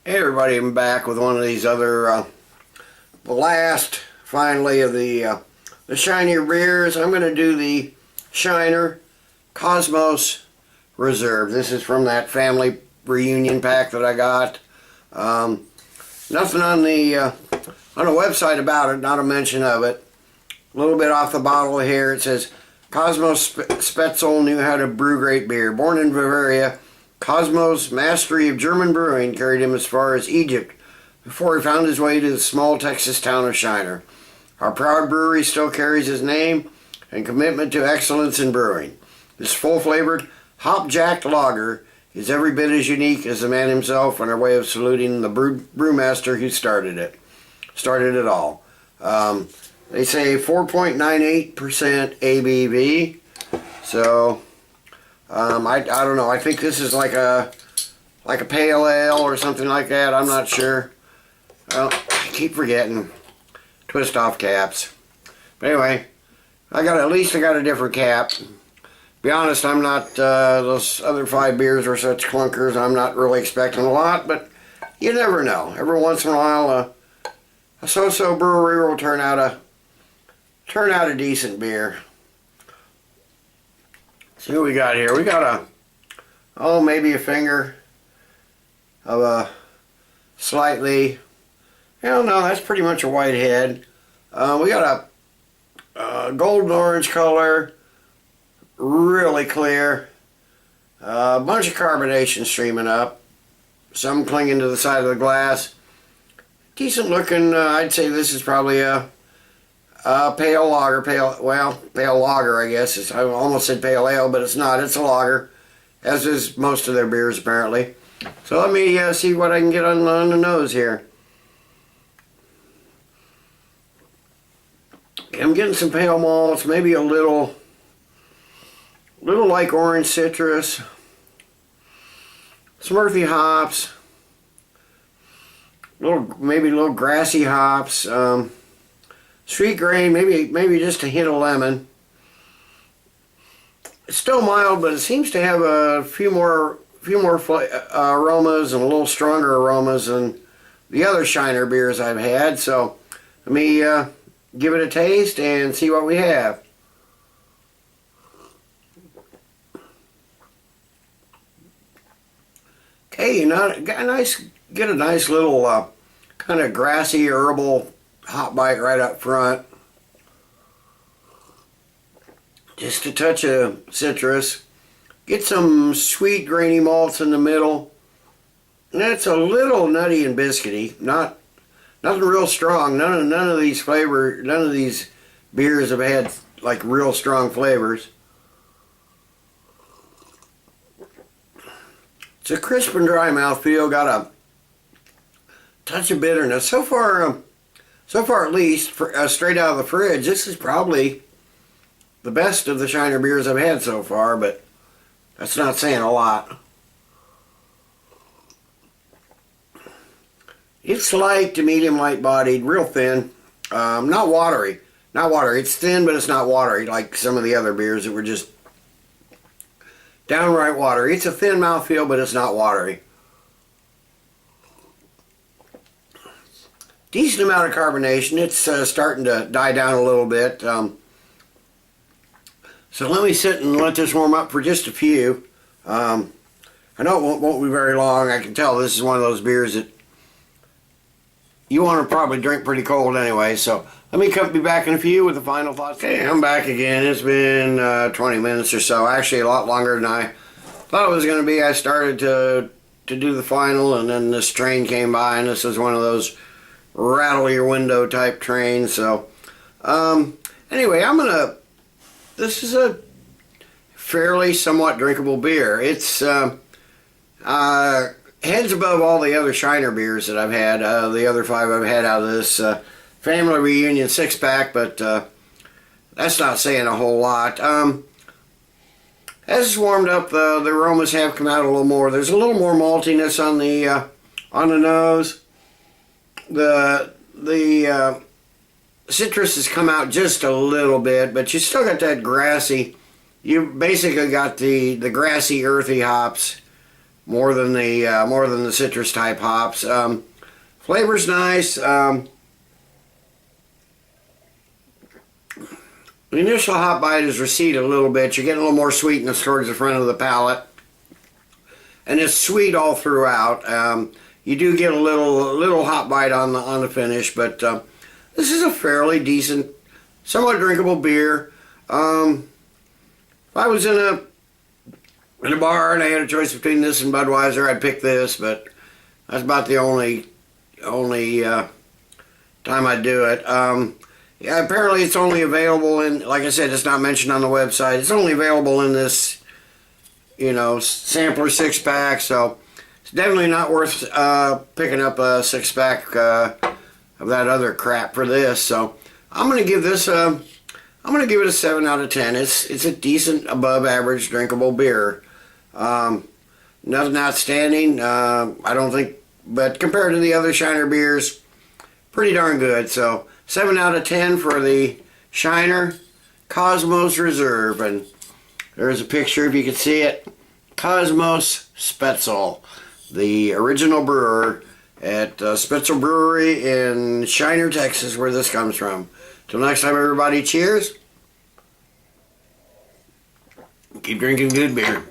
Hey everybody, I'm back with one of these other, the last, finally, of the shinier beers. I'm going to do the Shiner Kosmos Reserve. This is from that family reunion pack that I got. Nothing on the website about it, not a mention of it. A little bit off the bottle here, it says, Kosmos Spoetzl knew how to brew great beer. Born in Bavaria, Kosmos' mastery of German brewing carried him as far as Egypt before he found his way to the small Texas town of Shiner. Our proud brewery still carries his name and commitment to excellence in brewing. This full-flavored, hop-jacked lager is every bit as unique as the man himself, and our way of saluting the brewmaster who started it all. They say 4.98% ABV, so I don't know. I think this is like a pale ale or something like that. I'm not sure. Well, I keep forgetting. Twist off caps. But anyway, at least I got a different cap. Be honest, I'm not those other 5 beers were such clunkers. I'm not really expecting a lot, but you never know. Every once in a while, a so-so brewery will turn out a decent beer. See what we got here. We got maybe a finger of a slightly, no, that's pretty much a white head. We got a golden orange color, really clear. A bunch of carbonation streaming up, some clinging to the side of the glass. Decent looking, I'd say this is probably a pale lager, pale lager, I guess. I almost said pale ale, but it's not. It's a lager, as is most of their beers, apparently. So let me see what I can get on the nose here. I'm getting some pale malts, maybe a little like orange citrus, some earthy hops, maybe little grassy hops. Sweet grain, maybe just a hint of lemon. It's still mild, but it seems to have a few more aromas and a little stronger aromas than the other Shiner beers I've had. So let me give it a taste and see what we have. Okay, get a nice little kind of grassy herbal hot bite right up front. Just a touch of citrus. Get some sweet grainy malts in the middle. And that's a little nutty and biscuity. Nothing real strong. None of these beers have had like real strong flavors. It's a crisp and dry mouthfeel. Got a touch of bitterness. So far at least, straight out of the fridge, this is probably the best of the Shiner beers I've had so far, but that's not saying a lot. It's light to medium light bodied, real thin, not watery. It's thin, but it's not watery like some of the other beers that were just downright watery. It's a thin mouthfeel, but it's not watery. Decent amount of carbonation. It's starting to die down a little bit. So let me sit and let this warm up for just a few. I know it won't be very long. I can tell this is one of those beers that you want to probably drink pretty cold anyway. So let me be back in a few with the final thoughts. Okay, I'm back again. It's been 20 minutes or so. Actually, a lot longer than I thought it was going to be. I started to do the final, and then this train came by, and this is one of those rattle your window type train. So anyway, this is a fairly somewhat drinkable beer. It's heads above all the other Shiner beers that I've had, the other 5 I've had out of this family reunion 6-pack, but that's not saying a whole lot. As it's warmed up, the aromas have come out a little more. There's a little more maltiness on the nose. The citrus has come out just a little bit, but you still got that grassy. You basically got the grassy, earthy hops more than the citrus type hops. Flavor's nice. The initial hop bite is receded a little bit. You're getting a little more sweetness towards the front of the palate, and it's sweet all throughout. You do get a little hop bite on the finish, but this is a fairly decent, somewhat drinkable beer. If I was in a bar and I had a choice between this and Budweiser, I'd pick this, but that's about the only time I'd do it. Yeah, apparently it's only available in, like I said, it's not mentioned on the website. It's only available in this, sampler 6-pack, so it's definitely not worth picking up a 6-pack of that other crap for this. So I'm gonna give this I'm gonna give it a 7 out of 10. It's a decent, above average drinkable beer. Nothing outstanding, I don't think, but compared to the other Shiner beers, pretty darn good. So 7 out of 10 for the Shiner Kosmos Reserve. And there's a picture, if you can see it. Kosmos Spoetzl, the original brewer at Spoetzl Brewery in Shiner, Texas, where this comes from. Till next time, everybody, cheers. Keep drinking good beer.